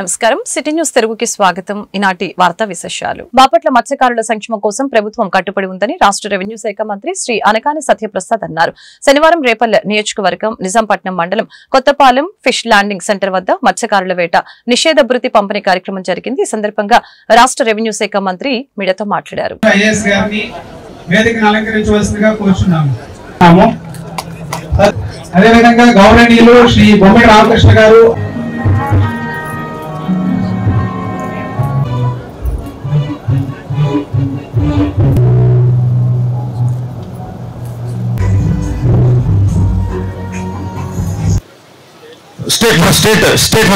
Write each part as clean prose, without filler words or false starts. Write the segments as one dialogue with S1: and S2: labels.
S1: నమస్కారం city news తెలుగుకి స్వాగతం. ఈనాటి వార్తా విశేషాలు. బాపట్ల మత్స్యకారుల సంక్షేమం కోసం ప్రభుత్వం కట్టుబడి ఉందని రాష్ట్ర రెవెన్యూ శాఖ మంత్రి శ్రీ అనకాని సత్యప్రసాద్ అన్నారు. శనివారం రేపల్లె నియోజకవర్గం నిజాంపట్నం మండలం కొత్తపాలెం ఫిష్ ల్యాండింగ్ సెంటర్ వద్ద మత్స్యకారుల వేట నిషేధ భృతి పంపిణీ కార్యక్రమం జరిగింది. ఈ సందర్భంగా రాష్ట్ర రెవెన్యూ శాఖ మంత్రి మీడియాతో మాట్లాడారు.
S2: అదేవిధంగా గౌరవనీయులు శ్రీ బొమ్మిడి రామకృష్ణ గారు స్టేట్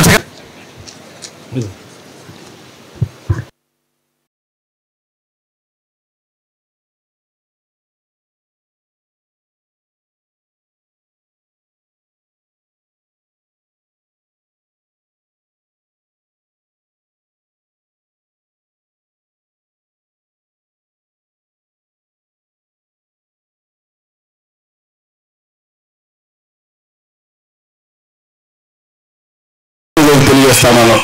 S2: తెలియజేస్తాను.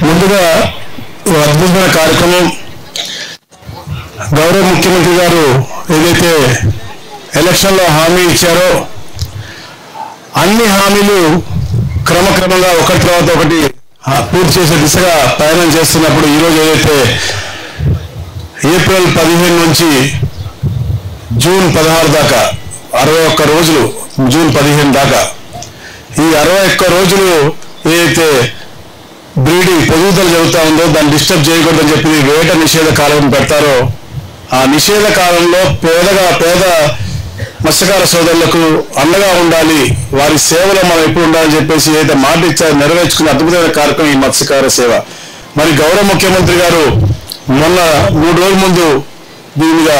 S2: ముందుగా అద్భుతమైన కార్యక్రమం గౌరవ ముఖ్యమంత్రి గారు ఏదైతే ఎలక్షన్లో హామీ ఇచ్చారో అన్ని హామీలు క్రమక్రమంగా ఒకటి తర్వాత ఒకటి పూర్తి చేసే దిశగా ప్రయాణం చేస్తున్నప్పుడు ఈరోజు ఏదైతే ఏప్రిల్ 15 నుంచి జూన్ 16 దాకా 61 రోజులు, జూన్ 15 దాకా ఈ 61 రోజులు ఏదైతే బ్రీడింగ్ పెరుగుదల జరుగుతూ ఉందో దాన్ని డిస్టర్బ్ చేయకూడదని చెప్పి వేట నిషేధ కాలం పెడతారో ఆ నిషేధ కాలంలో పేద మత్స్యకార సోదరులకు అండగా ఉండాలి, వారి సేవలో మనం ఎప్పుడు ఉండాలని చెప్పేసి ఏదైతే మాట ఇచ్చారో నెరవేర్చుకునే అద్భుతమైన కార్యక్రమం ఈ మత్స్యకార సేవ. మరి గౌరవ ముఖ్యమంత్రి గారు మొన్న 3 రోజుల ముందు దీని మీద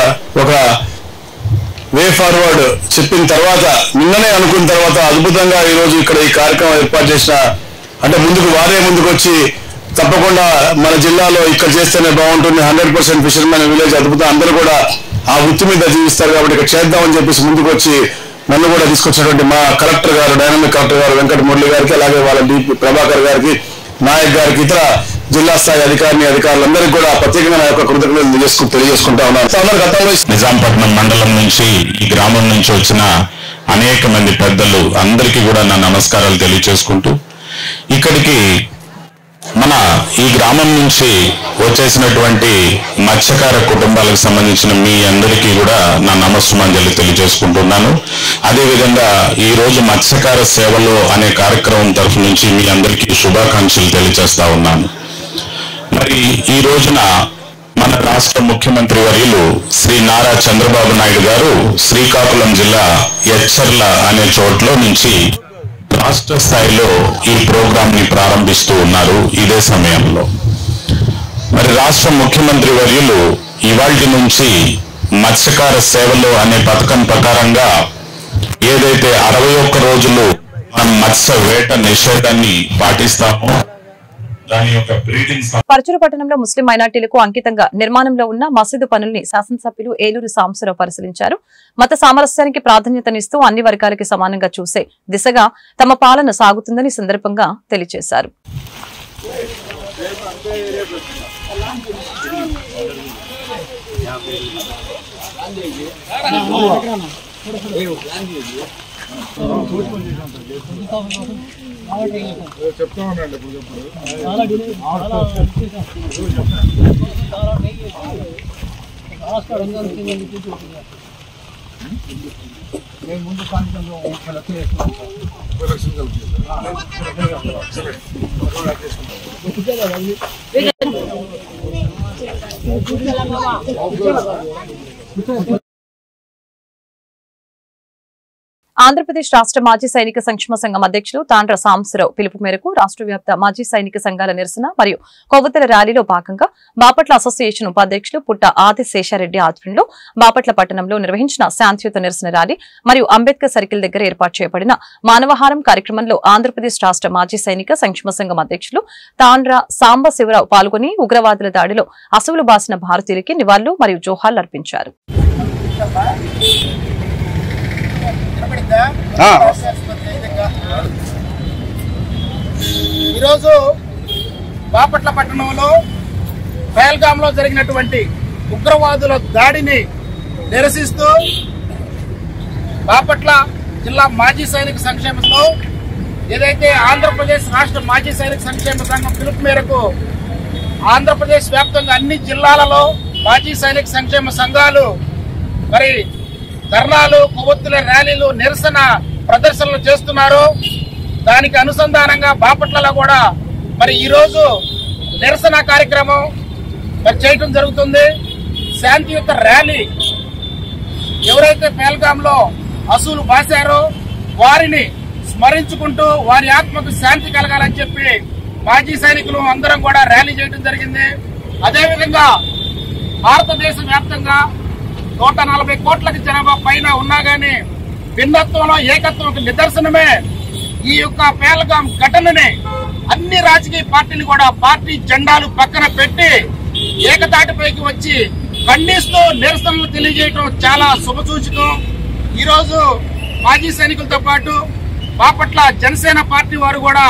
S2: ఒక వే ఫార్వర్డ్ చెప్పిన తర్వాత నిన్ననే అనుకున్న తర్వాత అద్భుతంగా ఈరోజు ఇక్కడ ఈ కార్యక్రమం ఏర్పాటు చేసిన అంటే వారే ముందుకు వచ్చి తప్పకుండా మన జిల్లాలో ఇక్కడ చేస్తేనే బాగుంటుంది, 100% ఫిషర్మెన్ విలేజ్ అద్భుతం, అందరూ కూడా ఆ వృత్తి మీద జీవిస్తారు కాబట్టి ఇక్కడ చేద్దామని చెప్పేసి ముందుకు వచ్చి నన్ను కూడా తీసుకొచ్చినటువంటి మా కలెక్టర్ గారు, డైనమిక్ కలెక్టర్ గారు వెంకట మురళి గారికి, అలాగే వాళ్ళ డిపి ప్రభాకర్ గారికి, నాయక్ గారికి, ఇతర జిల్లా స్థాయి అధికారులందరికీ కూడా ప్రత్యేకంగా నా యొక్క కృతజ్ఞతలు తెలియజేసుకుంటా ఉన్నాను.
S3: నిజాంపట్నం మండలం నుంచి ఈ గ్రామం నుంచి వచ్చిన అనేక మంది పెద్దలు అందరికీ కూడా నా నమస్కారాలు తెలియజేసుకుంటూ ఇక్కడికి మన ఈ గ్రామం నుంచి వచ్చేసినటువంటి మత్స్యకార కుటుంబాలకు సంబంధించిన మీ అందరికీ కూడా నా నమస్సుమాంజలి తెలియజేసుకుంటున్నాను. అదేవిధంగా ఈ రోజు మత్స్యకార సేవలు అనే కార్యక్రమం తరఫు నుంచి మీ అందరికీ శుభాకాంక్షలు తెలియజేస్తా ఉన్నాను. మరి ఈ రోజున మన రాష్ట్ర ముఖ్యమంత్రి వర్యులు శ్రీ నారా చంద్రబాబు నాయుడు గారు శ్రీకాకుళం జిల్లా ఎచ్చర్ల అనే చోట్లో నుంచి రాష్ట్ర స్థాయిలో ఈ ప్రోగ్రాం ని ప్రారంభిస్తూ ఉన్నారు. ఇదే సమయంలో మరి రాష్ట్ర ముఖ్యమంత్రి వర్యులు ఇవాల్టి నుంచి మత్స్యకార సేవలు అనే పథకం ప్రకారంగా ఏదైతే 61 రోజులు మనం మత్స్య వేట నిషేధాన్ని పాటిస్తామో
S1: పరచూరు పట్టణంలో ముస్లిం మైనార్టీలకు అంకితంగా నిర్మాణంలో ఉన్న మసీదు పనుల్ని శాసనసభ్యులు ఏలూరు సాంబశివరావు పరిశీలించారు. మత సామరస్యానికి ప్రాధాన్యతనిస్తూ అన్ని వర్గాలకి సమానంగా చూసే దిశగా తమ పాలన సాగుతుందని సందర్భంగా తెలియజేశారు.
S2: చెప్తా ఉండండి ఇప్పుడు నేను ముందు
S1: ఆంధ్రప్రదేశ్ రాష్ట్ర మాజీ సైనిక సంక్షేమ సంఘం అధ్యక్షులు తాండ్ర సాంబశివరావు పిలుపు మేరకు రాష్ట్ర వ్యాప్త మాజీ సైనిక సంఘాల నిరసన మరియు కొవ్వొత్తుల ర్యాలీలో భాగంగా బాపట్ల అసోసియేషన్ ఉపాధ్యక్షులు పుట్ట ఆదిశేషారెడ్డి ఆధ్వర్యంలో బాపట్ల పట్టణంలో నిర్వహించిన శాంతియుత నిరసన ర్యాలీ మరియు అంబేద్కర్ సర్కిల్ దగ్గర ఏర్పాటు చేయబడిన మానవహారం కార్యక్రమంలో ఆంధ్రప్రదేశ్ రాష్ట్ర మాజీ సైనిక సంక్షేమ సంఘం అధ్యక్షులు తాండ్ర సాంబశివరావు పాల్గొని ఉగ్రవాదుల దాడిలో అసువులు బాసిన భారతీయులకి నివాళులు మరియు జోహార్లు అర్పించారు.
S2: ఈరోజు
S4: బాపట్ల పట్టణంలో పహల్గాంలో జరిగినటువంటి ఉగ్రవాదుల దాడిని నిరసిస్తూ బాపట్ల జిల్లా మాజీ సైనిక సంక్షేమంలో ఏదైతే ఆంధ్రప్రదేశ్ రాష్ట్ర మాజీ సైనిక సంక్షేమ సంఘం పిలుపు మేరకు ఆంధ్రప్రదేశ్ వ్యాప్తంగా అన్ని జిల్లాలలో మాజీ సైనిక సంక్షేమ సంఘాలు మరి ధర్నాలు, కొవ్వొత్తుల ర్యాలీలు, నిరసన ప్రదర్శనలు చేస్తున్నారు. దానికి అనుసంధానంగా బాపట్లలో కూడా మరి ఈరోజు నిరసన కార్యక్రమం మరి చేయటం జరుగుతుంది. శాంతియుత ర్యాలీ ఎవరైతే పహల్గాంలో అసూలు బాసారో వారిని స్మరించుకుంటూ వారి ఆత్మకు శాంతి కలగాలని చెప్పి మాజీ సైనికులు అందరం కూడా ర్యాలీ చేయడం జరిగింది. అదేవిధంగా భారతదేశ వ్యాప్తంగా 140 కోట్లకి జనాభా పైన ఉన్నా గానీ భిన్నత్వంలో ఏకత్వం నిదర్శనమే ఈ యొక్క పహల్గాం ఘటనని అన్ని రాజకీయ పార్టీలు కూడా పార్టీ జెండాలు పక్కన పెట్టి ఏకతాటిపైకి వచ్చి ఖండిస్తూ నిరసనలు తెలియజేయడం చాలా శుభసూచకం. ఈ రోజు మాజీ సైనికులతో పాటు బాపట్ల జనసేన పార్టీ వారు కూడా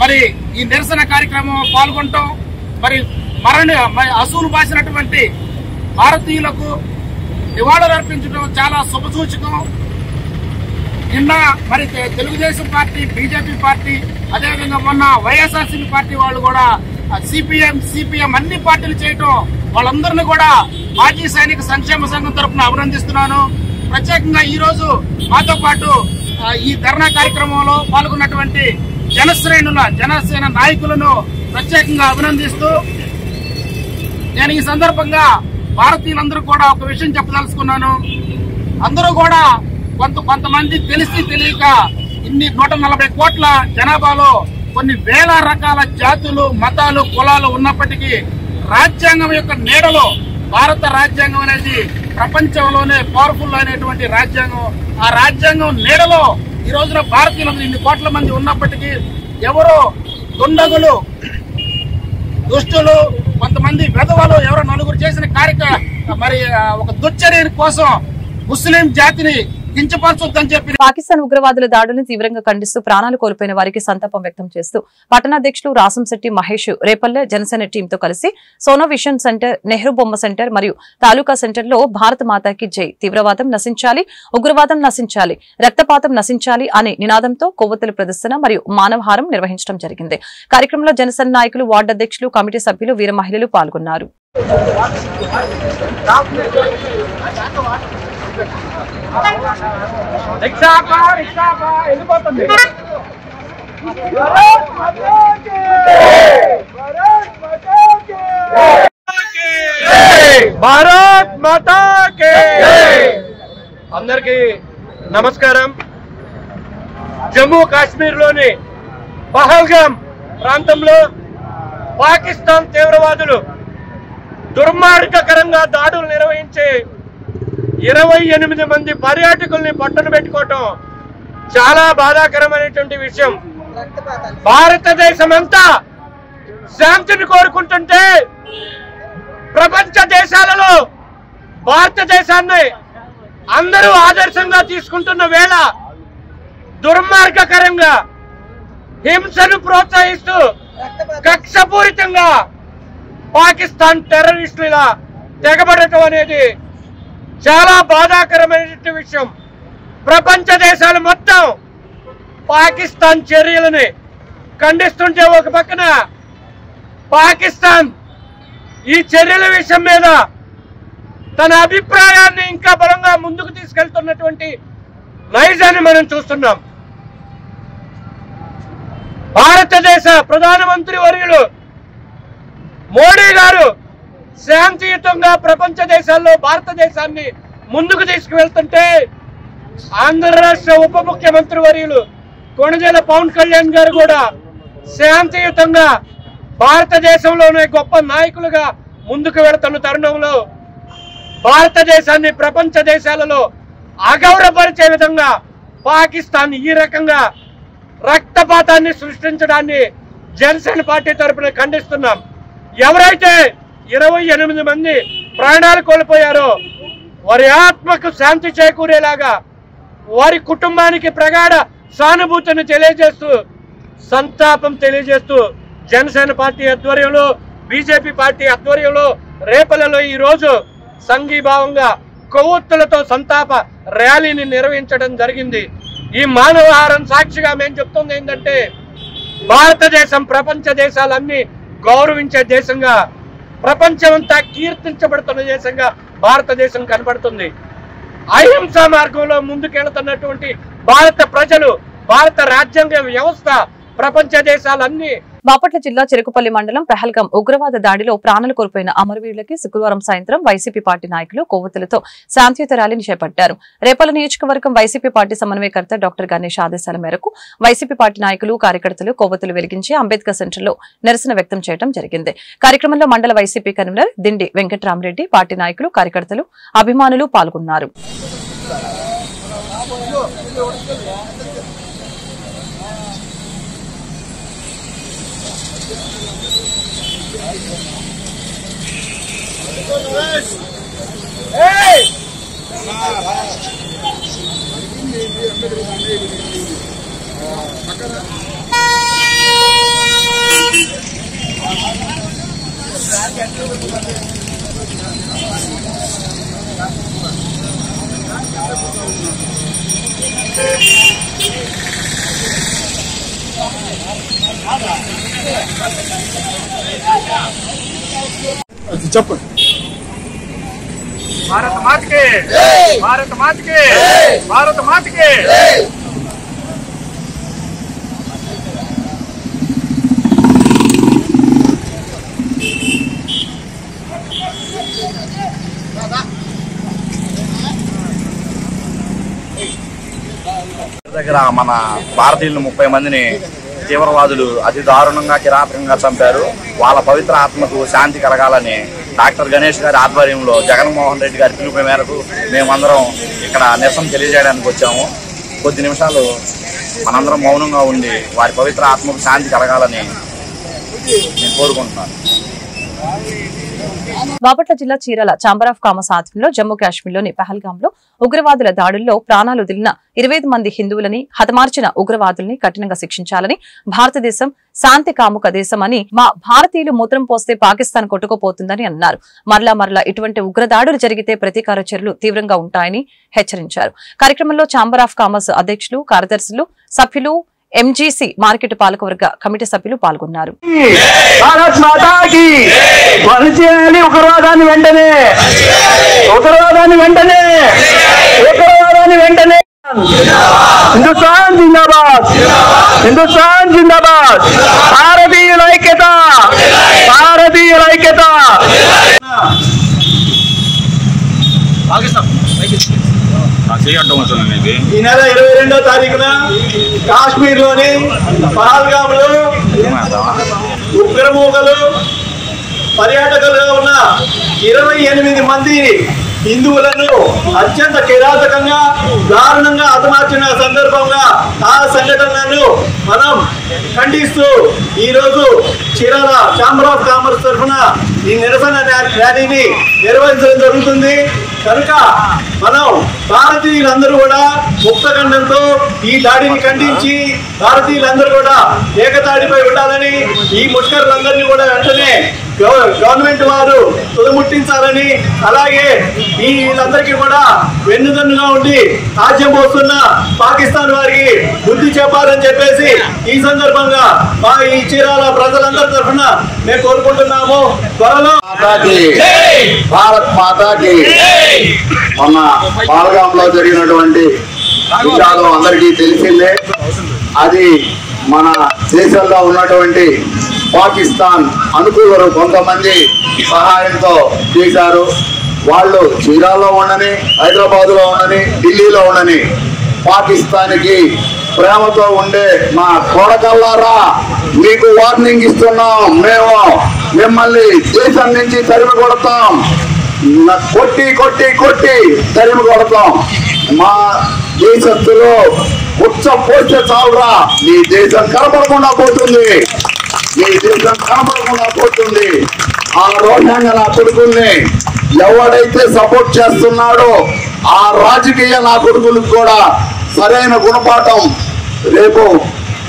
S4: మరి ఈ నిరసన కార్యక్రమం పాల్గొనటం, మరి అసూలు బాసినటువంటి భారతీయులకు నివాళులు అర్పించడం చాలా శుభసూచకం. నిన్న మరి తెలుగుదేశం పార్టీ, బీజేపీ పార్టీ, అదేవిధంగా మొన్న వైఎస్ఆర్సీపీ పార్టీ వాళ్ళు కూడా సిపిఎం అన్ని పార్టీలు చేయటం వాళ్ళందరినీ కూడా మాజీ సైనిక సంక్షేమ సంఘం తరఫున అభినందిస్తున్నాను. ప్రత్యేకంగా ఈ రోజు మాతో పాటు ఈ ధర్నా కార్యక్రమంలో పాల్గొన్నటువంటి జనసేన నాయకులను ప్రత్యేకంగా అభినందిస్తూ నేను ఈ సందర్భంగా భారతీయులందరూ కూడా ఒక విషయం చెప్పదలుచుకున్నాను. అందరూ కూడా కొంతమంది తెలిసి తెలియక ఇన్ని 140 కోట్ల జనాభాలో కొన్ని వేల రకాల జాతులు, మతాలు, కులాలు ఉన్నప్పటికీ రాజ్యాంగం యొక్క నీడలో భారత రాజ్యాంగం అనేది ప్రపంచంలోనే పవర్ఫుల్ అయినటువంటి రాజ్యాంగం. ఆ రాజ్యాంగం నీడలో ఈ రోజున భారతీయులు ఇన్ని కోట్ల మంది ఉన్నప్పటికీ ఎవరో దుండగులు, దుష్టులు, కొంతమంది వెధవలు ఎవరో నలుగురు చేసిన మరి ఒక దుశ్చర్య కోసం ముస్లిం జాతిని కించపరచొద్దని చెప్పి
S1: పాకిస్తాన్ ఉగ్రవాదుల దాడులను తీవ్రంగా ఖండిస్తూ ప్రాణాలు కోల్పోయిన వారికి సంతాపం వ్యక్తం చేస్తూ పట్టణాధ్యక్షులు రాసంశెట్టి మహేష్ రేపల్లె జనసేన టీంతో కలిసి సోనా విషన్ సెంటర్, నెహ్రూ బొమ్మ సెంటర్ మరియు తాలూకా సెంటర్ లో భారత మాతాకి జై, తీవ్రవాదం నశించాలి, ఉగ్రవాదం నశించాలి, రక్తపాతం నశించాలి అనే నినాదంతో కొవ్వొత్తుల ప్రదర్శన మరియు మానవహారం నిర్వహించడం జరిగింది. కార్యక్రమంలో జనసేన నాయకులు, వార్డు అధ్యక్షులు, కమిటీ సభ్యులు, వీర మహిళలు పాల్గొన్నారు.
S5: భారత్ మాతా కే అందరికీ నమస్కారం. జమ్మూ కాశ్మీర్ లోని పహల్గాం ప్రాంతంలో పాకిస్తాన్ తీవ్రవాదులు దుర్మార్గకరంగా దాడులు నిర్వహించి 28 మంది పర్యాటకుల్ని పట్టున పెట్టుకోవటం చాలా బాధాకరమైనటువంటి విషయం. భారతదేశం అంతా శాంతిని కోరుకుంటుంటే ప్రపంచ దేశాలలో భారతదేశాన్ని అందరూ ఆదర్శంగా తీసుకుంటున్న వేళ దుర్మార్గకరంగా హింసను ప్రోత్సహిస్తూ కక్షపూరితంగా పాకిస్తాన్ టెర్రరిస్టులు ఇలా తెగబడటం అనేది చాలా బాధాకరమైన విషయం. ప్రపంచ దేశాలు మొత్తం పాకిస్తాన్ చర్యలని ఖండిస్తుంటే ఒక పక్కన పాకిస్తాన్ ఈ చర్యల విషయం మీద తన అభిప్రాయాన్ని ఇంకా బలంగా ముందుకు తీసుకెళ్తున్నటువంటి నైజాన్ని మనం చూస్తున్నాం. భారతదేశ ప్రధానమంత్రి వర్యులు మోడీ గారు శాంతియుతంగా ప్రపంచ దేశాల్లో భారతదేశాన్ని ముందుకు తీసుకువెళ్తుంటే ఆంధ్ర రాష్ట్ర ఉప ముఖ్యమంత్రి వర్యులు కొణిదెల పవన్ కళ్యాణ్ గారు కూడా శాంతియుతంగా భారతదేశంలోనే గొప్ప నాయకులుగా ముందుకు వెళుతున్న తరుణంలో భారతదేశాన్ని ప్రపంచ దేశాలలో అగౌరవపరిచే విధంగా పాకిస్తాన్ ఈ రకంగా రక్తపాతాన్ని సృష్టించడాన్ని జనసేన పార్టీ తరఫున ఖండిస్తున్నాం. ఎవరైతే 28 మంది ప్రాణాలు కోల్పోయారో వారి ఆత్మకు శాంతి చేకూరేలాగా వారి కుటుంబానికి ప్రగాఢ సానుభూతిని తెలియజేస్తూ సంతాపం తెలియజేస్తూ జనసేన పార్టీ ఆధ్వర్యంలో, బీజేపీ పార్టీ ఆధ్వర్యంలో రేపలలో ఈ రోజు సంఘీభావంగా కొవ్వొత్తులతో సంతాప ర్యాలీని నిర్వహించడం జరిగింది. ఈ మానవహారం సాక్షిగా మేము చెప్తుంది ఏంటంటే, భారతదేశం ప్రపంచ దేశాలన్నీ గౌరవించే దేశంగా, ప్రపంచమంతా కీర్తించబడుతున్న దేశంగా భారతదేశం కనబడుతుంది. అహింసా మార్గంలో ముందుకెళ్తున్నటువంటి భారత ప్రజలు, భారత రాజ్యాంగ వ్యవస్థ ప్రపంచ దేశాలన్నీ.
S1: బాపట్ల జిల్లా చెరుకుపల్లి మండలం పెహల్గాం ఉగ్రవాద దాడిలో ప్రాణాలు కోల్పోయిన అమరవీరులకి శుక్రవారం సాయంత్రం వైసీపీ పార్టీ నాయకులు కొవ్వొత్తులతో శాంతియుత ర్యాలీని చేపట్టారు. రేపల నియోజకవర్గం వైసీపీ పార్టీ సమన్వయకర్త డాక్టర్ గణేష్ ఆదేశాల మేరకు వైసీపీ పార్టీ నాయకులు, కార్యకర్తలు కొవ్వొత్తులు వెలిగించి అంబేద్కర్ సెంటర్లో నిరసన వ్యక్తం చేయడం జరిగింది. కార్యక్రమంలో మండల వైసీపీ కన్వీనర్ దిండి వెంకట్రామరెడ్డి, పార్టీ నాయకులు, కార్యకర్తలు, అభిమానులు పాల్గొన్నారు.
S2: చెప్పండి.
S5: భారత మాతకే, భారత మాతకే, భారత మాతకే.
S6: దగ్గర మన భారతీయులు 30 మందిని తీవ్రవాదులు అతి దారుణంగా, కిరాతకంగా చంపారు. వాళ్ళ పవిత్ర ఆత్మకు శాంతి కలగాలని డాక్టర్ గణేష్ గారి ఆధ్వర్యంలో జగన్మోహన్ రెడ్డి గారి పిలుపు మేరకు మేమందరం ఇక్కడ నిరసన తెలియజేయడానికి వచ్చాము. కొద్ది నిమిషాలు మనందరం మౌనంగా ఉండి వారి పవిత్ర ఆత్మకు శాంతి కలగాలని నేను కోరుకుంటున్నాను.
S1: బాపట్ల జిల్లా చీరాల ఛాంబర్ ఆఫ్ కామర్స్ ఆధ్వర్యంలో జమ్మూ కాశ్మీర్లోని పహల్గాంలో ఉగ్రవాదుల దాడుల్లో ప్రాణాలు వదిలిన 25 మంది హిందువులని, హతమార్చిన ఉగ్రవాదుల్ని కఠినంగా శిక్షించాలని, భారతదేశం శాంతి కాముక దేశం అని, మా భారతీయులు మూత్రం పోస్తే పాకిస్తాన్ కొట్టుకుపోతుందని అన్నారు. మరలా ఇటువంటి ఉగ్రదాడులు జరిగితే ప్రతీకార చర్యలు తీవ్రంగా ఉంటాయని హెచ్చరించారు. కార్యక్రమంలో ఛాంబర్ ఆఫ్ కామర్స్ అధ్యక్షులు, కార్యదర్శులు, సభ్యులు, ఎంజీసీ మార్కెట్ పాలకవర్గ కమిటీ సభ్యులు పాల్గొన్నారు.
S5: ఉగ్రవాదాన్ని వెంటనే హిందుస్థాన్ జిందాబాద్, హిందుస్థాన్ జిందాబాద్. భారతీయుల ఐక్యత, భారతీయుల ఐక్యత.
S2: ఈ నెల 22వ తారీఖున కాశ్మీర్ లోని పహల్గామ్ లో ఉగ్రమూకలు పర్యాటకులుగా ఉన్న 28 మంది హిందువులను అత్యంత కిరాతకంగా, దారుణంగా హతమార్చిన సందర్భంగా ఆ సంఘటనను మనం ఖండిస్తూ ఈరోజు చీరాల ఛాంబర్ ఆఫ్ కామర్స్ తరఫున ఈ నిరసన ర్యాలీని నిర్వహించడం జరుగుతుంది. కనుక మనం భారతీయులందరూ కూడా ముక్తఖండంతో ఈ దాడిని ఖండించి భారతీయులందరూ కూడా ఏకతాడిపై ఉండాలని, ఈ ముష్కరులందరినీ కూడా వెంటనే గవర్నమెంట్ వారు తుదముట్టించాలని, అలాగే వీళ్ళందరికీ కూడా వెన్నుదన్నుగా ఉండి రాజ్యం పోస్తున్న పాకిస్తాన్ వారికి బుద్ధి చెప్పాలని చెప్పేసి ఈ సందర్భంగా మా ఈ చీరాల ప్రజలందరి తరఫున మేము కోరుకుంటున్నాము. త్వరలో
S7: భారత్ మాతాకి. మొన్న పహల్గాంలో జరిగినటువంటి విషయాలు అందరికీ తెలిసిందే. అది మన దేశంలో ఉన్నటువంటి పాకిస్తాన్ అనుకూలులు కొంతమంది సహాయంతో చేశారు. వాళ్ళు చీరాల్లో ఉండని, హైదరాబాద్లో ఉండని, ఢిల్లీలో ఉండని పాకిస్తాన్కి ప్రేమతో ఉండే మా కొడకల్లారా, మీకు వార్నింగ్ ఇస్తున్నాం. మేము మిమ్మల్ని దేశం నుంచి తరిమి కొడతాం, కొట్టి కొట్టి కొట్టి తరిమి కొడతాం. మా దేశస్తులు ఉచ్చ పోస్తే చాలురా, మీ దేశం కనపడకుండా పోతుంది, మీ దేశం కనపడకుండా పోతుంది. ఆ రోహింగ్యా నా కొడుకుల్ని ఎవడైతే సపోర్ట్ చేస్తున్నాడో ఆ రాజకీయ నా కొడుకులకు కూడా సరైన గుణపాఠం రేపు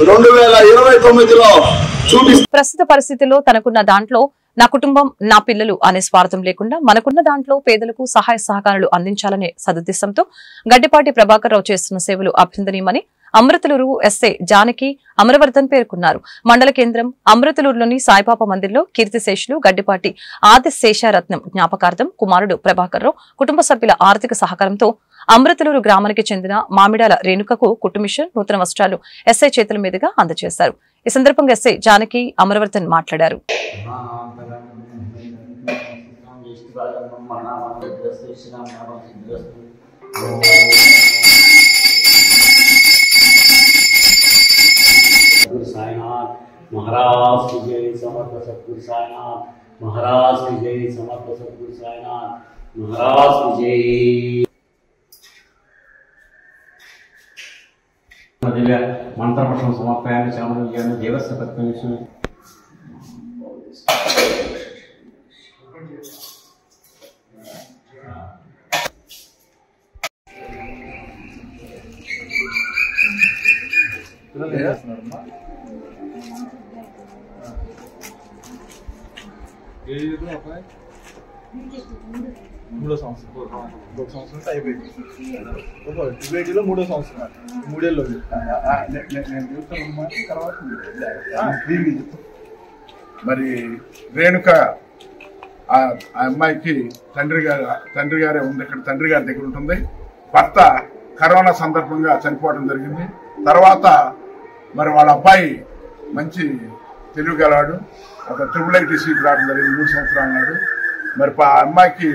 S7: 2029లో
S1: ప్రస్తుత పరిస్థితుల్లో తనకున్న దాంట్లో నా కుటుంబం నా పిల్లలు అనే స్వార్థం లేకుండా మనకున్న దాంట్లో పేదలకు సహాయ సహకారాలు అందించాలనే సదుద్దేశంతో గడ్డిపాటి ప్రభాకర్ రావు చేస్తున్న సేవలు అభినందనీయమని అమృతలూరు ఎస్ఐ జానకి అమరవర్ధన్ పేర్కొన్నారు. మండల కేంద్రం అమృతలూరులోని సాయిబాబా మందిర్లో కీర్తిశేషులు గడ్డిపాటి ఆది శేషారత్నం జ్ఞాపకార్థం కుమారుడు ప్రభాకర్ రావు కుటుంబ సభ్యుల ఆర్థిక సహకారంతో అమృతలూరు గ్రామానికి చెందిన మామిడాల రేణుకకు కుటుంబిషన్ నూతన వస్త్రాలు ఎస్ఐ చేతుల మీదుగా అందజేశారు. ఈ సందర్భంగా ఎస్ఐ జానకి అమరవర్ధన్ మాట్లాడారు.
S8: महाराज की जय समर्थ सतगुरु साईनाथ महाराज की जय समर्थ सतगुरु साईनाथ महाराज की जय दिव्य मंत्रपुष्पं समर्पयामि चामुण्डेश्वरी देवस्य पत्नीषु
S5: మూడో సంవత్సరం ఒక సంవత్సరం అయిపోయింది. డిబేటీలో మూడో సంవత్సరం 3 ఏళ్ళు నేను చూస్తాను. తర్వాత
S4: మరి రేణుక ఆ అమ్మాయికి తండ్రి గారే ఉంది. ఇక్కడ తండ్రి గారి దగ్గర ఉంటుంది. భర్త కరోనా సందర్భంగా చనిపోవడం జరిగింది. తర్వాత మరి వాళ్ళ అబ్బాయి మంచి తెలివిగలవాడు. ఒక IIIT సీట్ రావడం జరిగింది. 3 సంవత్సరాలు నాడు. మరి ఆ అమ్మాయికి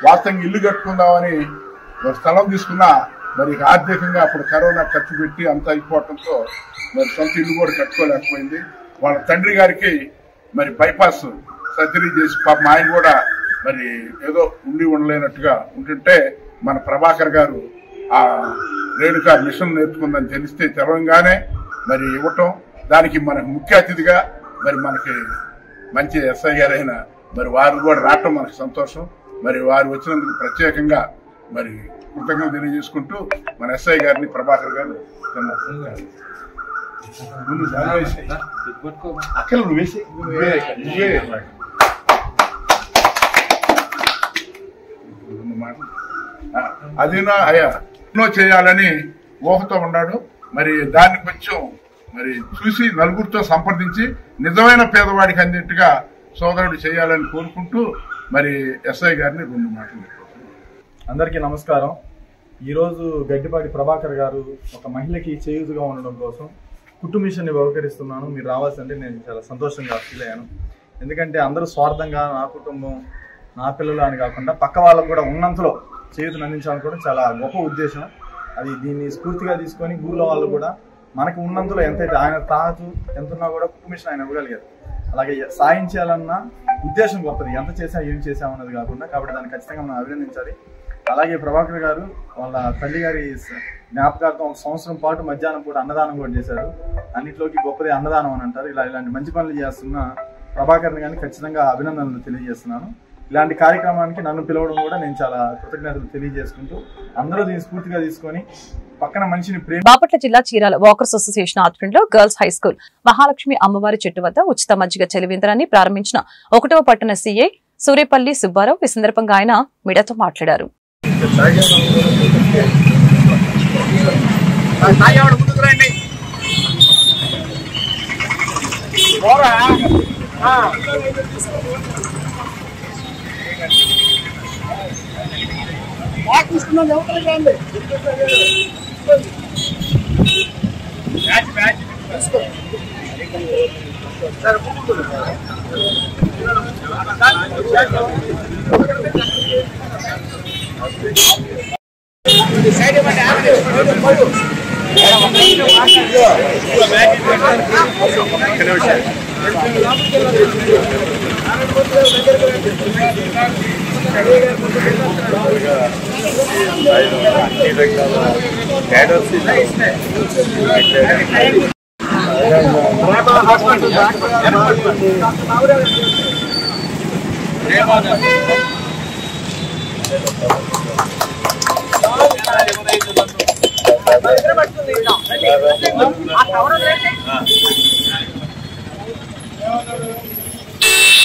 S4: వాస్తవంగా ఇల్లు కట్టుకుందామని స్థలం తీసుకున్నా మరి ఆర్థికంగా అప్పుడు కరోనా ఖర్చు పెట్టి అంత అయిపోవడంతో మరి సొంత ఇల్లు కూడా కట్టుకోలేకపోయింది. వాళ్ళ తండ్రి గారికి మరి బైపాస్ సర్జరీ చేసి పాపం ఆయన కూడా మరి ఏదో ఉండలేనట్టుగా ఉంటుంటే మన ప్రభాకర్ గారు ఆ రేణుక మిషన్ నేర్చుకుందని తెలిస్తే తెలవంగానే మరి ఇవ్వటం, దానికి మనకు ముఖ్య అతిథిగా మరి మనకి మంచి ఎస్ఐ గారైన మరి వారు కూడా రావటం మనకు సంతోషం. మరి వారు వచ్చినందుకు ప్రత్యేకంగా మరి కృతజ్ఞతలు తెలియజేసుకుంటూ మన ఎస్ఐ గారిని ప్రభాకర్ గారు అదినా అయ్యా ఎన్నో చేయాలని ఊహతో ఉన్నాడు. మరి దాన్ని కొంచెం మరి చూసి నలుగురితో సంప్రదించి నిజమైన పేదవాడికి అందేట్టుగా సోదరుడు చేయాలని కోరుకుంటూ మరి ఎస్ఐ గారిని 2 మాటలు.
S5: అందరికీ నమస్కారం. ఈరోజు గడ్డిపాటి ప్రభాకర్ గారు ఒక మహిళకి చేయూతగా ఉండడం కోసం కుటుంబిషన్ని బహుకరిస్తున్నాను. మీరు రావాల్సింటే నేను చాలా సంతోషంగా ఫీల్ అయ్యాను. ఎందుకంటే అందరూ స్వార్థంగా నా కుటుంబం నా పిల్లలు అని కాకుండా పక్క వాళ్ళకు కూడా ఉన్నంతలో చేయూతను అందించాలనుకోవడం చాలా గొప్ప ఉద్దేశం. అది దీన్ని స్ఫూర్తిగా తీసుకొని ఊళ్ళో వాళ్ళు కూడా మనకు ఉన్నంతలో ఎంతైతే ఆయన తాహతు ఎంతున్నా కూడా కుటుంబిషన్ ఆయన ఇవ్వగలిగారు. అలాగే సాయం చేయాలన్న ఉద్దేశం గొప్పది. ఎంత చేసా ఏం చేసామన్నది కాకుండా, కాబట్టి దాన్ని ఖచ్చితంగా మనం అభినందించాలి. అలాగే ప్రభాకర్ గారు వాళ్ళ తల్లి గారి జ్ఞాపకార్థం 1 సంవత్సరం పాటు మధ్యాహ్నం పూట అన్నదానం కూడా చేశారు. అన్నింటిలోకి గొప్పది అన్నదానం అని అంటారు. ఇలాంటి మంచి పనులు చేస్తున్న ప్రభాకర్ని కానీ ఖచ్చితంగా అభినందనలు తెలియజేస్తున్నాను. ఇలాంటి కార్యక్రమానికి నన్ను పిలవడం కూడా నేను చాలా కృతజ్ఞతలు తెలియజేసుకుంటూ అందరూ దీన్ని స్ఫూర్తిగా తీసుకొని పక్కన మనిషిని
S1: బాపట్ల జిల్లా చీరాల వాకర్స్ అసోసియేషన్ ఆధ్వర్యంలో గర్ల్స్ హై స్కూల్ మహాలక్ష్మి అమ్మవారి చెట్టు వద్ద ఉచిత మజ్జిగ చలివేంద్రాన్ని ప్రారంభించిన 1వ పట్టణ సీఐ సూర్యపల్లి సుబ్బారావు. ఈ సందర్భంగా ఆయన మీడియాతో మాట్లాడారు.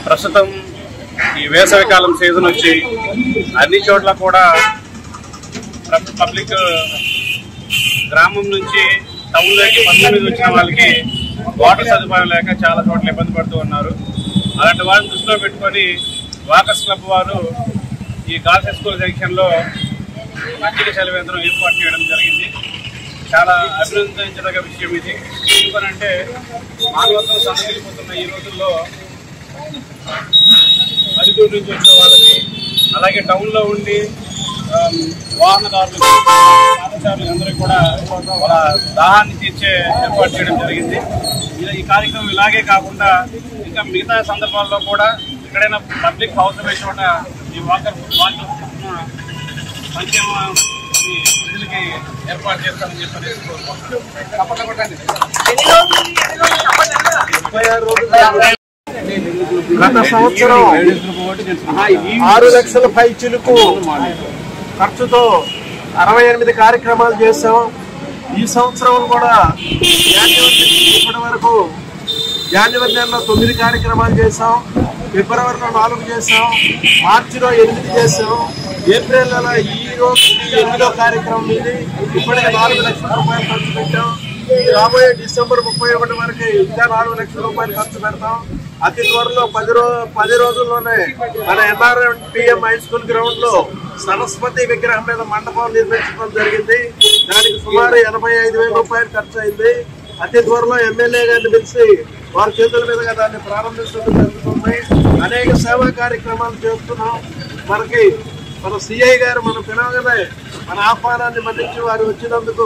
S9: ప్రస్తుతం ఈ వేసవికాలం సీజన్ వచ్చి అన్ని చోట్ల కూడా పబ్లిక్ గ్రామం నుంచి టౌన్లోకి 19 వచ్చిన వాళ్ళకి వాటర్ సదుపాయం లేక చాలా చోట్ల ఇబ్బంది పడుతూ ఉన్నారు. అలాంటి వాళ్ళని దృష్టిలో పెట్టుకొని వాకర్స్ క్లబ్ వారు ఈ గర్ల్స్ స్కూల్ జంక్షన్లో మజ్జిగ చలివేంద్రం ఏర్పాటు చేయడం జరిగింది. చాలా అభినందించదగ్గ విషయం ఇది. ఎందుకనంటే మానవత్వం సన్నగిలిపోతున్న ఈ రోజుల్లో పల్లెటూరు నుంచి వచ్చిన వాళ్ళకి, అలాగే టౌన్లో ఉండి వాహనదారులు పాదచారులు అందరికీ కూడా వాళ్ళ దాహాన్ని తీర్చే ఏర్పాటు చేయడం జరిగింది. ఈ కార్యక్రమం ఇలాగే కాకుండా ఇంకా మిగతా సందర్భాల్లో కూడా ఎక్కడైనా పబ్లిక్ హౌస్ అనే చోట ఈ వాకర్ వాళ్ళు సంక్షేమ ప్రజలకి ఏర్పాటు చేస్తామని చెప్పి
S10: గత సంవత్సరం 6 లక్షల పైచిలుకు ఖర్చుతో 68 కార్యక్రమాలు చేశాం. ఈ సంవత్సరం కూడా ఇప్పటి వరకు జనవరి నెలలో 9 కార్యక్రమాలు చేశాం, ఫిబ్రవరిలో 4 చేశాం, మార్చిలో 8 చేశాం, ఏప్రిల్ నెల ఈ రోజు 8వ కార్యక్రమం ఇది. ఇప్పటికే 4 లక్షల రూపాయలు ఖర్చు పెట్టాం. ఈ రాబోయే డిసెంబర్ 31 వరకు ఇంకా 4 లక్షల రూపాయలు ఖర్చు పెడతాం. అతి త్వరలో 10 రోజుల్లోనే మన NRPM హై స్కూల్ గ్రౌండ్ లో సరస్వతి విగ్రహం మీద మండపం నిర్మించడం జరిగింది. దానికి సుమారు 85,000 రూపాయలు ఖర్చు అయింది. అతి త్వరలో ఎమ్మెల్యే గారిని పిలిచి వారి చేతుల మీదుగా దాన్ని ప్రారంభించడం జరుగుతుంది. అనేక సేవా కార్యక్రమాలు చేస్తున్నాం. మన సిఐ గారు మన పిలవగానే మన ఆహ్వానాన్ని మన్నించి వారు వచ్చినందుకు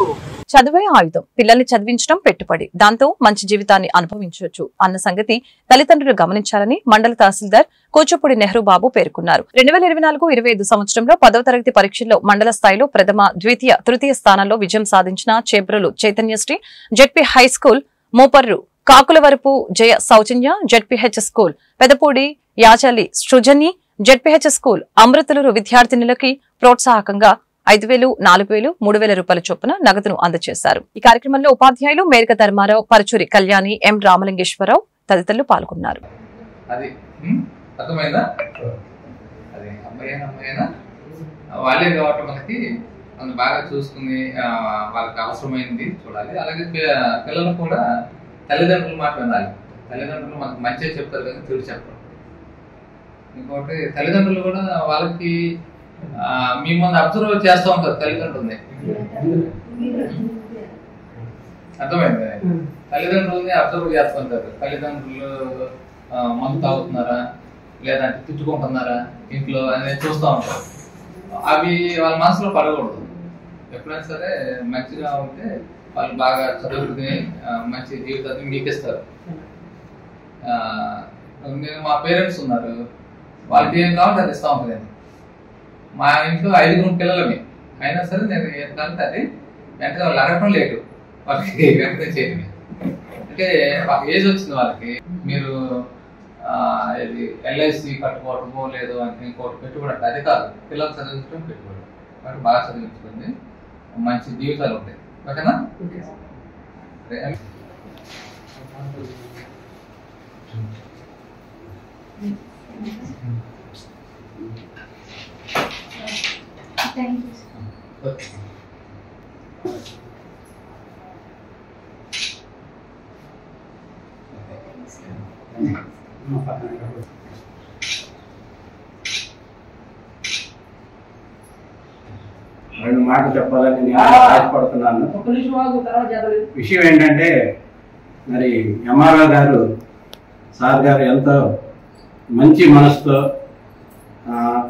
S1: చదువే ఆయుధం, పిల్లల్ని చదివించడం పెట్టుబడి, దాంతో మంచి జీవితాన్ని అనుభవించవచ్చు అన్న సంగతి తల్లిదండ్రులు గమనించాలని మండల తహసీల్దార్ కూచిపూడి నెహ్రూ బాబు పేర్కొన్నారు. 2024-25 సంవత్సరంలో 10వ తరగతి పరీక్షల్లో మండల స్థాయిలో ప్రథమ, ద్వితీయ, తృతీయ స్థానాల్లో విజయం సాధించిన Chebrolu Chaitanyasri ZP high school, Moparru Kakulavarapu Jaya Soujanya ZPH school, Pedapudi Yachalli Srujani ZPH school Amrutaluru విద్యార్థినులకి ప్రోత్సాహకంగా 5,000, 4,000, 3,000 రూపాయల చొప్పున నగదును అందజేశారు. ఈ కార్యక్రమంలో ఉపాధ్యాయులు మేరక ధర్మారావు, పరచూరి కళ్యాణి, ఎం రామలింగేశ్వరరావు తదితరులు పాల్గొన్నారు.
S11: వాళ్ళే కాబట్టి మనకి మనం బాగా చూసుకుని వాళ్ళకి అవసరమైంది చూడాలి. అలాగే పిల్లలు కూడా తల్లిదండ్రులు మాట వినాలి. తల్లిదండ్రులు మనకు మంచిగా చెప్తారు కానీ చెడు చెప్పరు. ఇంకోటి తల్లిదండ్రులు కూడా వాళ్ళకి మీ ముందు అబ్జర్వ్ చేస్తూ ఉంటారు. తల్లిదండ్రులని అర్థమైంది. తల్లిదండ్రులని అబ్జర్వ్ చేస్తుంటారు. తల్లిదండ్రులు మందు తాగుతున్నారా లేదంటే తిట్టుకుంటున్నారా ఇంట్లో అనేది చూస్తూ ఉంటారు. అవి వాళ్ళ మనసులో పడకూడదు. ఎప్పుడైనా సరే మంచిగా ఉంటే వాళ్ళు బాగా చదువుకుని మంచి జీవితాన్ని మీకు ఇస్తారు. మా పేరెంట్స్ ఉన్నారు, వాళ్ళకి ఏం కావాలంటే అది ఇస్తూ ఉంటుంది. మా ఇంట్లో 5 పిల్లలమే అయినా సరే నేను ఏం కావాలంటే అది వెంటనే వాళ్ళు అడగటం లేదు, వాళ్ళకి వెంటనే చేయడమే. అంటే ఒక ఏజ్ వచ్చింది వాళ్ళకి, మీరు LIC కట్టుకోవటమో లేదు అంటే ఇంకోటి పెట్టుబడి అంటే అది కాదు. పిల్లలు చదివించడం పెట్టుబడి, వాళ్ళు బాగా చదివించుకుంది మంచి జీవితాలు ఉంటాయి. ఓకేనా?
S12: రెండు మాటలు చెప్పాలని నేను ఆశపడుతున్నాను. విషయం ఏంటంటే, మరి ఎంఆర్ఓ గారు సార్ గారు ఎంతో మంచి మనసుతో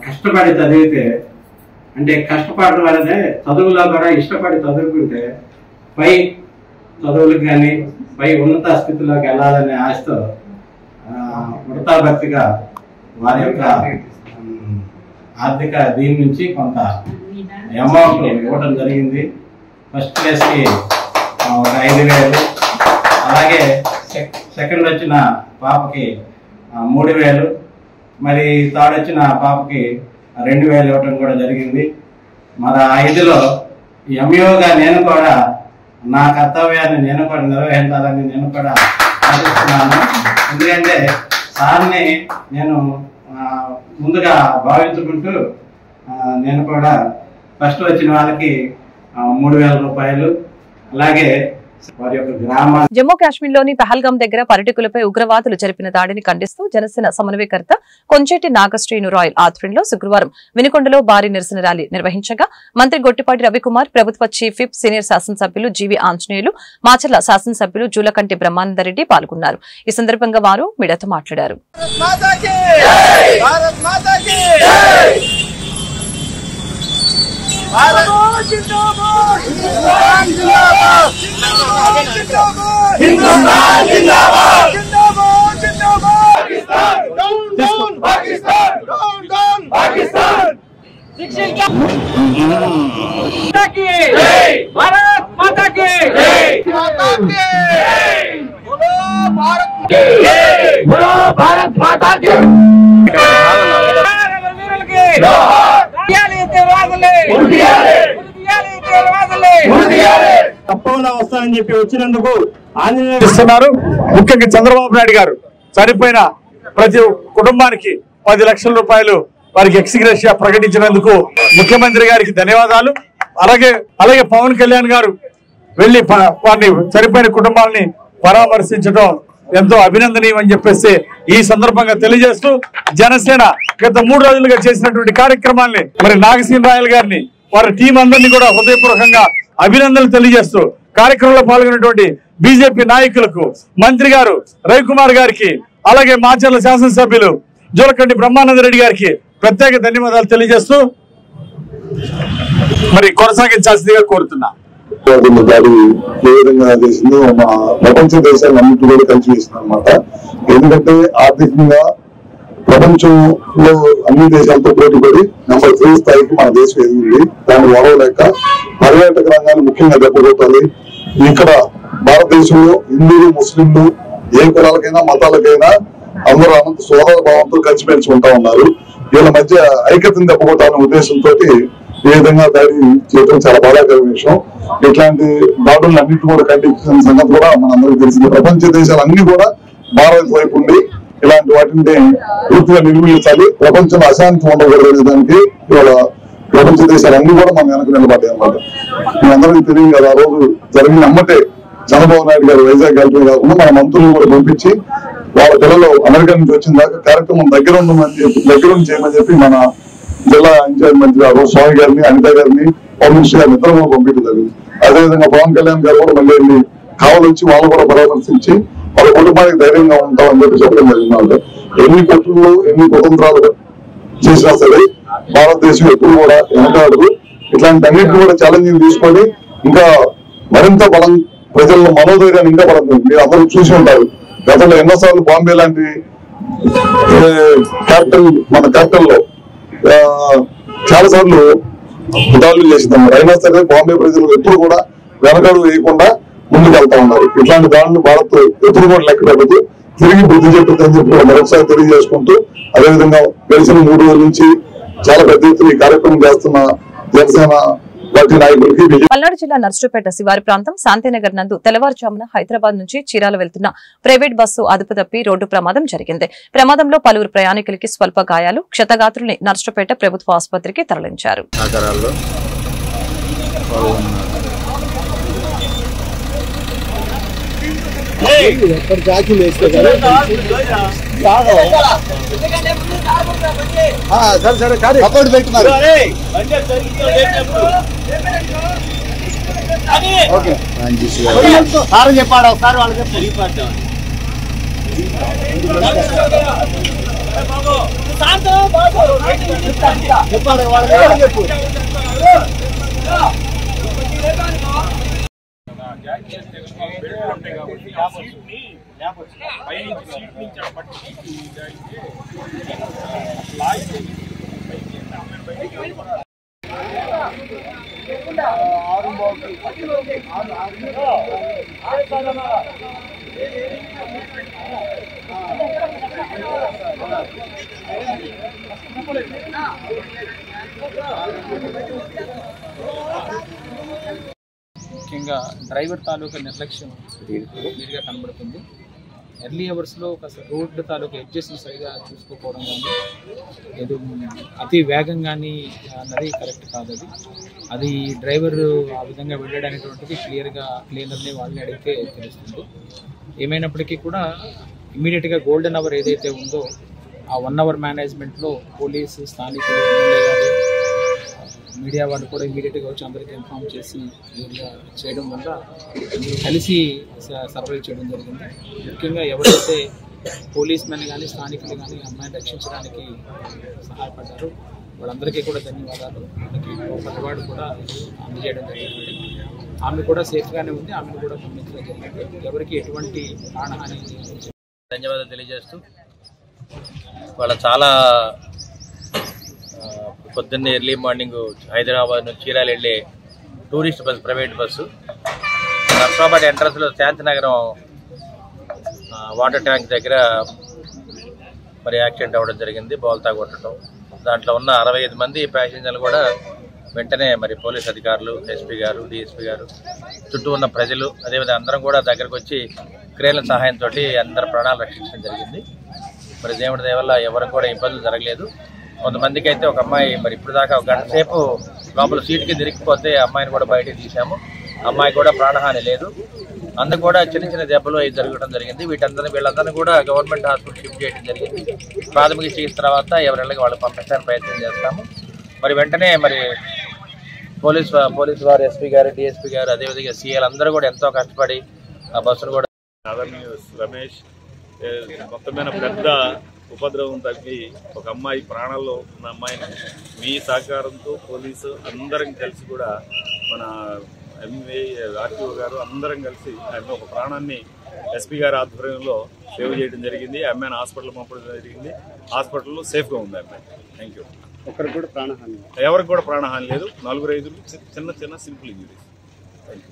S12: కష్టపడి చదివితే, అంటే కష్టపడడం వల్లనే చదువులో కూడా ఇష్టపడి చదువుకుంటే పై చదువులకు కానీ పై ఉన్నత స్థితిలోకి వెళ్ళాలనే ఆశతో వృతాభక్తిగా వారి యొక్క ఆర్థిక దీని నుంచి కొంత అమౌంట్ ఇవ్వడం జరిగింది. ఫస్ట్ క్లాస్కి ఒక 5,000, అలాగే సెకండ్ వచ్చిన పాపకి 3,000, మరి థర్డ్ వచ్చిన పాపకి 2,000 ఇవ్వటం కూడా జరిగింది. మరి ఆ ఇదిలో ఎంఈఓగా నేను కూడా నా కర్తవ్యాన్ని నేను కూడా నిర్వహించాలని నేను కూడా ఆశిస్తున్నాను. ఎందుకంటే సార్ని నేను ముందుగా భావించుకుంటూ నేను కూడా ఫస్ట్ వచ్చిన వాళ్ళకి 3,000 రూపాయలు అలాగే వారి యొక్క గ్రామ
S1: జమ్మూ కాశ్మీర్లోని పహల్గాం దగ్గర పర్యాటకులపై ఉగ్రవాదులు జరిపిన దాడిని ఖండిస్తూ జనసేన సమన్వయకర్త కొంచెట్టి నాగశ్రీను రాయల్ ఆధ్వర్యంలో శుక్రవారం వినుకొండలో భారీ నిరసన ర్యాలీ నిర్వహించగా మంత్రి గొట్టిపాటి రవికుమార్, ప్రభుత్వ చీఫ్ విప్, సీనియర్ శాసనసభ్యులు జీవి ఆంజనేయులు, మాచర్ల శాసనసభ్యులు జూలకంటి బ్రహ్మానందరెడ్డి పాల్గొన్నారు. ఈ సందర్భంగా వారు మీడియాతో మాట్లాడారు.
S13: తప్పకుండా వస్తానని చెప్పి వచ్చినందుకు ఆంజనేయులు ముఖ్యంగా చంద్రబాబు నాయుడు గారు చనిపోయిన ప్రతి కుటుంబానికి 10 లక్షల రూపాయలు వారికి ఎక్స్గ్రేషియా ప్రకటించినందుకు ముఖ్యమంత్రి గారికి ధన్యవాదాలు. అలాగే పవన్ కళ్యాణ్ గారు వెళ్లి వారిని చనిపోయిన కుటుంబాలని పరామర్శించడం ఎంతో అభినందనీయం అని చెప్పేసి ఈ సందర్భంగా తెలియజేస్తూ జనసేన గత 3 రోజులుగా చేసినటువంటి కార్యక్రమాల్ని మరి నాగసింహ రాయల్ గారిని వారి టీం అందరినీ కూడా హృదయపూర్వకంగా అభినందనలు తెలియజేస్తూ కార్యక్రమంలో పాల్గొన్నటువంటి బీజేపీ నాయకులకు, మంత్రి గారు రవికుమార్ గారికి, అలాగే మాచర్ల శాసనసభ్యులు జూలకంటి బ్రహ్మానందరెడ్డి గారికి ప్రత్యేక ధన్యవాదాలు తెలియజేస్తూ మరి కొనసాగించాల్సిందిగా కోరుతున్నా.
S14: దాడి ఏ విధంగా చేసిందో మా ప్రపంచ దేశాలన్నింటి కూడా కలిసి చేసింది అనమాట. ఎందుకంటే ఆర్థికంగా ప్రపంచంలో అన్ని దేశాలతో పోటీపడి నెంబర్ 3 స్థాయికి మన దేశం ఎదిగింది. దాన్ని వరవలేక పర్యాటక రంగాన్ని ముఖ్యంగా దెబ్బకొట్టాలి. ఇక్కడ భారతదేశంలో హిందువులు, ముస్లింలు, ఏ కులాలకైనా మతాలకైనా అందరూ అనంత సోదర భావంతో కలిసి పెంచుకుంటా ఉన్నారు. వీళ్ళ మధ్య ఐక్యతను దెబ్బకొట్టాలనే ఉద్దేశంతో ఈ విధంగా దాడి చేయడం చాలా బాధాకరమైన విషయం. ఇట్లాంటి దాడులను అన్నింటి కూడా ఖండించిన సంగతి కూడా మనందరికీ తెలిసింది. ప్రపంచ దేశాలన్నీ కూడా భారత్ వైపు ఉండి ఇలాంటి వాటిని పూర్తిగా నిర్మూలించాలి. ప్రపంచంలో అశాంతి ఉండకూడదు దానికి ఇవాళ ప్రపంచ దేశాలన్నీ కూడా మన వెనక నిలబడ్డాయి అన్నమాట. మీ అందరికీ తెలియదు కదా, ఆ రోజు జరిగిన అమ్మటే చంద్రబాబు నాయుడు గారు వైజాగ్ వెళ్ళడం కాకుండా మన మంత్రులను కూడా పంపించి వాళ్ళ పిల్లలు అమెరికా నుంచి వచ్చిన దాకా కార్యక్రమం దగ్గర చేయమని చెప్పి మన జిల్లా ఇన్ఛార్జ్ మంత్రి గారు స్వామి గారిని, అనిత గారిని, హోమ్ మినిస్టర్ గారిని ఇద్దరు కూడా పంపించడం జరిగింది. అదేవిధంగా పవన్ కళ్యాణ్ గారు కూడా మళ్ళీ వెళ్ళి కావాలొచ్చి వాళ్ళు కూడా పరామర్శించి వాళ్ళ కుటుంబానికి ధైర్యంగా ఉంటామని చెప్పి చెప్పడం జరిగింది. ఎన్ని కుట్రలు, ఎన్ని కుతంత్రాలు చేసినా సరే భారతదేశం ఎప్పుడు కూడా వెనకాడదు. ఇట్లాంటి అన్నింటినీ కూడా ఛాలెంజింగ్ తీసుకొని ఇంకా మరింత బలం ప్రజల్లో మనోధైర్యాన్ని ఇంకా పడుతుంది. మీరు అందరూ చూసి ఉంటారు, గతంలో ఎన్నోసార్లు బాంబే లాంటి మన క్యాపిటల్లో చాలా సార్లు దాడులు చేసిందాం. అయినా సరే బాంబే ప్రజలు ఎప్పుడు కూడా వెనకడుగు వేయకుండా ముందుకు వెళ్తా ఉన్నారు. ఇట్లాంటి దాడులు భారత్ ఎప్పుడు కూడా లెక్క పెట్టదు, తిరిగి బుద్ధి చెప్పుతుందని చెప్పి మరొకసారి తెలియజేసుకుంటూ, అదేవిధంగా గడిచిన 3 రోజుల నుంచి చాలా పెద్ద ఎత్తున ఈ కార్యక్రమం చేస్తున్న జనసేన పార్టీ నాయకులకి.
S1: పల్నాడు జిల్లా నర్సుపేట శివారి ప్రాంతం శాంతినగర్ నందు తెల్లవారుజామున హైదరాబాద్ నుంచి చీరాల వెళ్తున్న ప్రైవేట్ బస్సు అదుపు తప్పి రోడ్డు ప్రమాదం జరిగింది. ప్రమాదంలో పలువురు ప్రయాణికులకి స్వల్ప గాయాలు. క్షతగాత్రుల్ని నర్సుపేట ప్రభుత్వ ఆసుపత్రికి తరలించారు.
S14: సరే కబోర్డ్ పెట్టినారు.
S13: సార్ చెప్పాడు ఒకసారి వాళ్ళకి చెప్పాడు వాళ్ళకి చెప్పు.
S15: ముఖ్యంగా డ్రైవర్ తాలూకా నిర్లక్ష్యం క్లియర్గా కనబడుతుంది. ఎర్లీ అవర్స్లో కాస్త రోడ్డు తాలూకు ఎడ్జెస్ని సరిగా చూసుకోకపోవడం కానీ లేదు అతి వేగం కానీ అన్నది కరెక్ట్ కాదు. అది డ్రైవర్ ఆ విధంగా వెళ్ళడానిటువంటిది క్లీనర్ని వాళ్ళని అడిగితే తెలుస్తుంది. ఏమైనప్పటికీ కూడా ఇమీడియట్గా గోల్డెన్ అవర్ ఏదైతే ఉందో ఆ 1 అవర్ మేనేజ్మెంట్లో పోలీసు, స్థానికులు, ఎమ్మెల్యే గారు, మీడియా వాళ్ళు కూడా ఇమీడియట్గా వచ్చి అందరికీ ఇన్ఫార్మ్ చేసి క్లియర్గా చేయడం వల్ల కలిసి సర్వైవ్ చేయడం జరిగింది. ముఖ్యంగా ఎవరైతే పోలీస్ మెన్ కానీ స్థానికులు కానీ అమ్మాయిని రక్షించడానికి సహాయపడ్డారు వాళ్ళందరికీ కూడా ధన్యవాదాలు. మనకి ఒక రివార్డు కూడా అందజేయడం జరిగింది. ఆమె కూడా సేఫ్గానే ఉంది, ఆమెను కూడా పంపించడం జరిగింది. ఎవరికి ఎటువంటి ప్రాణహాని
S16: ధన్యవాదాలు తెలియజేస్తూ వాళ్ళ చాలా పొద్దున్నే ఎర్లీ మార్నింగ్ హైదరాబాద్ నుంచి చీరాల వెళ్ళే tourist bus, private bus Narsabad ఎంట్రన్స్లో శాంతినగరం వాటర్ ట్యాంక్ దగ్గర మరి యాక్సిడెంట్ అవ్వడం జరిగింది, బోల్తా కొట్టడం. దాంట్లో ఉన్న 65 మంది ప్యాసింజర్లు కూడా వెంటనే మరి పోలీస్ అధికారులు, ఎస్పీ గారు, డిఎస్పీ గారు, చుట్టూ ఉన్న ప్రజలు, అదేవిధంగా అందరం కూడా దగ్గరకు వచ్చి క్రేన్ల సహాయంతో అందరి ప్రాణాలు రక్షించడం జరిగింది. మరి దేవుడి దయ వల్ల ఎవరికి కూడా ఇబ్బందులు జరగలేదు. కొంతమందికి అయితే ఒక అమ్మాయి మరి ఇప్పుడు దాకా 1 గంట సేపు లోపల సీటుకి తిరిగిపోతే అమ్మాయిని కూడా బయటకు తీసాము. అమ్మాయి కూడా ప్రాణహాని లేదు. అందుకు కూడా చిన్న చిన్న దెబ్బలు జరగడం జరిగింది. వీళ్ళందరినీ కూడా గవర్నమెంట్ హాస్పిటల్ షిఫ్ట్ చేయడం జరిగింది. ప్రాథమిక చికిత్స తర్వాత ఎవరిళ్ళకి వాళ్ళు పంపించడానికి ప్రయత్నం చేస్తాము. మరి వెంటనే మరి పోలీసు వారు, ఎస్పీ గారు, డిఎస్పీ గారు, అదేవిధంగా సీఎల్ అందరూ కూడా ఎంతో కష్టపడి ఆ బస్సును కూడా
S17: రమేష్ మొత్తం మీద పెద్ద ఉపద్రవం తగ్గి ఒక అమ్మాయి ప్రాణాల్లో ఉన్న అమ్మాయిని మీ సహకారంతో పోలీసు అందరం కలిసి కూడా మన ఎంఏ ఆర్టీఓ గారు అందరం కలిసి ఒక ప్రాణాన్ని ఎస్పీ గారి ఆధ్వర్యంలో సేవ్ చేయడం జరిగింది. అమ్మాయిని హాస్పిటల్ పంపడం జరిగింది. హాస్పిటల్లో సేఫ్గా ఉంది అమ్మాయి. Thank you. ఎవరికి కూడా ప్రాణహాని లేదు. 4-5 చిన్న simple injuries. Thank you.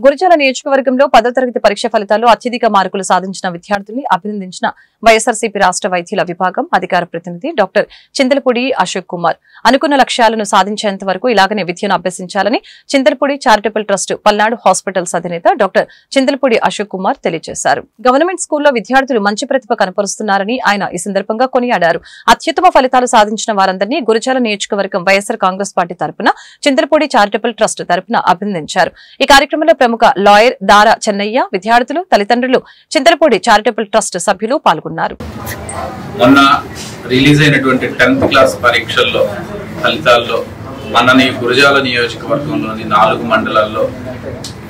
S1: Gurajala నియోజకవర్గంలో 10వ తరగతి పరీక్ష ఫలితాల్లో అత్యధిక మార్కులు సాధించిన విద్యార్థుల్ని అభినందించిన వైఎస్ఆర్సీపీ రాష్ట్ర వైద్యుల విభాగం అధికార ప్రతినిధి డాక్టర్ చింతలపూడి అశోక్ కుమార్. అనుకున్న లక్ష్యాలను సాధించేంత వరకు ఇలాగనే విద్యను అభ్యసించాలని Chintalapudi charitable trust Palnadu hospitals అధినేత డాక్టర్ చింతలపూడి అశోక్ కుమార్ తెలియజేశారు. గవర్నమెంట్ స్కూల్లో విద్యార్థులు మంచి ప్రతిభ కనపరుస్తున్నారని ఆయన ఈ సందర్భంగా కొనియాడారు. అత్యుత్తమ ఫలితాలు సాధించిన వారందరినీ గురజాల నియోజకవర్గం వైఎస్ఆర్ కాంగ్రెస్ పార్టీ తరపున చింతలపూడి చారిటబుల్ ట్రస్ట్ తరపున అభినందించారు. ఈ కార్యక్రమంలో ప్రముఖ లాయర్ దారా చెన్నయ్య, విద్యార్థులు, తల్లిదండ్రులు, చింతలపూడి చారిటబుల్ ట్రస్ట్ సభ్యులు పాల్గొన్నారు.
S18: మొన్న రిలీజ్ అయినటువంటి 10th క్లాస్ పరీక్షల్లో ఫలితాల్లో మనని గురజాల నియోజకవర్గంలోని 4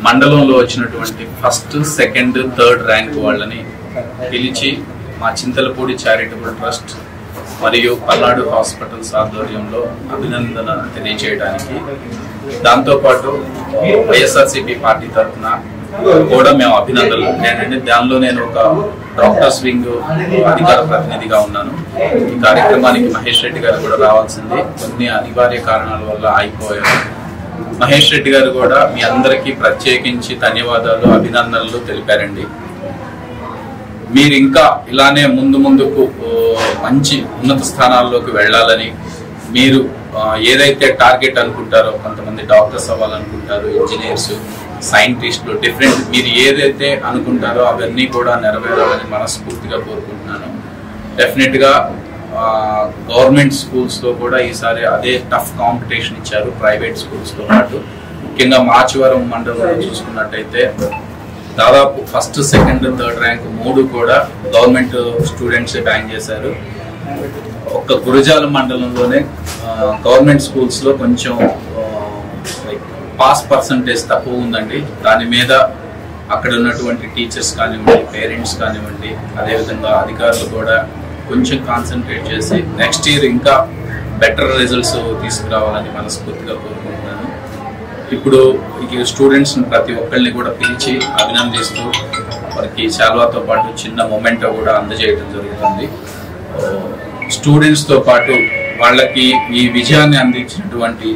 S18: మండలంలో వచ్చినటువంటి 1st, 2nd, 3rd ర్యాంక్ వాళ్ళని పిలిచి మా చింతలపూడి చారిటబుల్ ట్రస్ట్ మరియు పల్నాడు హాస్పిటల్స్ ఆధ్వర్యంలో అభినందన తెలియజేయడానికి, దాంతోపాటు వైఎస్ఆర్సీపీ పార్టీ తరఫున కూడా మేము అభినందనలు. దానిలో నేను ఒక డాక్టర్స్ వింగ్ అధికార ప్రతినిధిగా ఉన్నాను. ఈ కార్యక్రమానికి మహేష్ రెడ్డి గారు కూడా రావాల్సింది, కొన్ని అనివార్య కారణాల వల్ల ఆగిపోయారు. మహేష్ రెడ్డి గారు కూడా మీ అందరికీ ప్రత్యేకించి ధన్యవాదాలు, అభినందనలు తెలిపారండి. మీరు ఇంకా ఇలానే ముందుకు మంచి ఉన్నత స్థానాల్లోకి వెళ్ళాలని, మీరు ఏదైతే టార్గెట్ అనుకుంటారో, కొంతమంది డాక్టర్స్ అవ్వాలనుకుంటారు, ఇంజనీర్స్, సైంటిస్టులు, డిఫరెంట్ మీరు ఏదైతే అనుకుంటారో అవన్నీ కూడా నెరవేరాలని మనస్ఫూర్తిగా కోరుకుంటున్నాను. డెఫినెట్గా గవర్నమెంట్ స్కూల్స్లో కూడా ఈసారి అదే టఫ్ కాంపిటీషన్ ఇచ్చారు, ప్రైవేట్ స్కూల్స్తో పాటు. ముఖ్యంగా మాచివరం మండలంలో చూసుకున్నట్టయితే దాదాపు 1st, 2nd, 3rd ర్యాంక్ 3 కూడా గవర్నమెంట్ స్టూడెంట్స్ బ్యాంక్ చేశారు. ఒక్క గురజాల మండలంలోనే గవర్నమెంట్ స్కూల్స్లో కొంచెం పాస్ పర్సంటేజ్ తక్కువ ఉందండి. దాని మీద అక్కడ ఉన్నటువంటి టీచర్స్ కానివ్వండి, పేరెంట్స్ కానివ్వండి, అదేవిధంగా అధికారులు కూడా కొంచెం కాన్సన్ట్రేట్ చేసి నెక్స్ట్ ఇయర్ ఇంకా బెటర్ రిజల్ట్స్ తీసుకురావాలని మనస్ఫూర్తిగా కోరుకుంటున్నాను. ఇప్పుడు ఈ స్టూడెంట్స్ ప్రతి ఒక్కరిని కూడా పిలిచి అభినందిస్తూ వారికి శాల్వాతో పాటు చిన్న మొమెంటో కూడా అందజేయడం జరుగుతుంది. స్టూడెంట్స్తో పాటు వాళ్ళకి ఈ విజయాన్ని అందించినటువంటి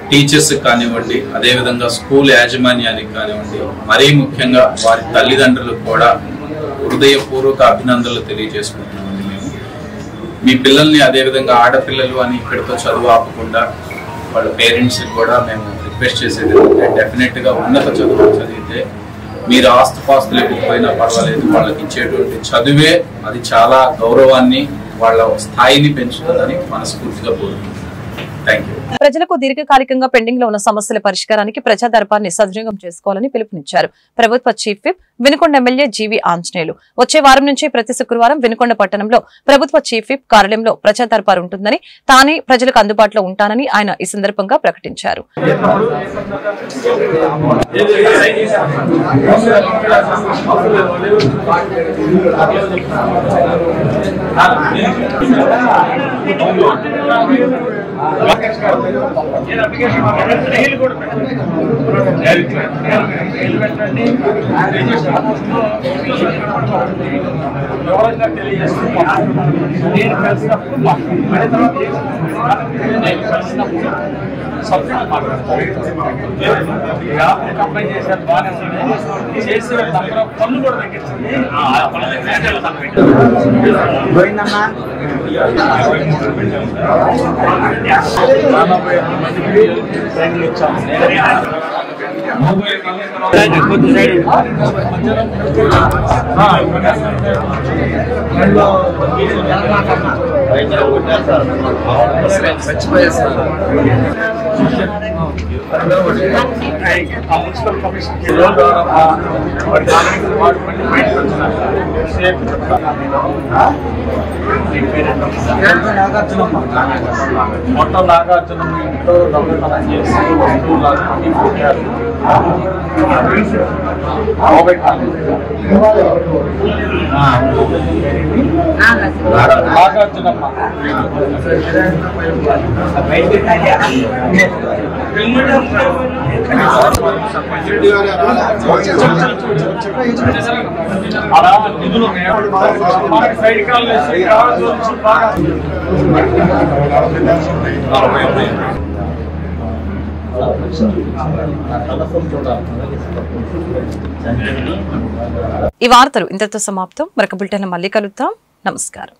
S18: టీచర్స్ కానివ్వండి, అదేవిధంగా స్కూల్ యాజమాన్యానికి కానివ్వండి, మరీ ముఖ్యంగా వారి తల్లిదండ్రులకు కూడా హృదయపూర్వక అభినందనలు తెలియజేసుకుంటున్నామండి. మేము మీ పిల్లల్ని, అదేవిధంగా ఆడపిల్లలు అని ఇక్కడితో చదువు ఆపకుండా వాళ్ళ పేరెంట్స్కి కూడా మేము రిక్వెస్ట్ చేసేది డెఫినెట్గా ఉన్నత చదువు చదివితే మీరు ఆస్తుపాస్తులు ఇవ్వకపోయినా పర్వాలేదు, వాళ్ళకి ఇచ్చేటువంటి చదువే అది చాలా గౌరవాన్ని వాళ్ళ స్థాయిని పెంచుతుందని మనస్ఫూర్తిగా కోరుకుంటున్నాను. Thank you.
S1: ప్రజలకు దీర్ఘకాలికంగా పెండింగ్ లో ఉన్న సమస్యల పరిష్కారానికి ప్రజా దర్బార్ని సద్వినియోగం చేసుకోవాలని పిలుపునిచ్చారు ప్రభుత్వ chief whip Vinukonda MLA GV Anjaneyulu. వచ్చే వారం నుంచి ప్రతి శుక్రవారం వినుకొండ పట్టణంలో ప్రభుత్వ చీఫ్ విప్ కార్యాలయంలో ప్రజా దర్బార్ ఉంటుందని, తానే ప్రజలకు అందుబాటులో ఉంటానని ఆయన ఈ సందర్భంగా ప్రకటించారు.
S13: వివరంగా తెలియజేస్తూ నేను కలిసినప్పుడు సబ్జెక్ట్ మాట్లాడతాను. కంప్లైంట్ చేశారు, బాగానే చేసే పనులు కూడా తగ్గించండి. ట్రైనింగ్ ఇచ్చాము. మున్సిపల్ కమిషన్ మొత్తం నాగార్జున ఇంట్లో దొంగతనం చేసి వస్తువులు అన్ని కొట్టారు. నాగార్జునమ్మ అలా నిధులు సైడ్ కాల్
S1: ఈ వార్తలు ఇంతటితో సమాప్తం. మరొక బులెటిన్ మళ్ళీ కలుద్దాం. నమస్కారం.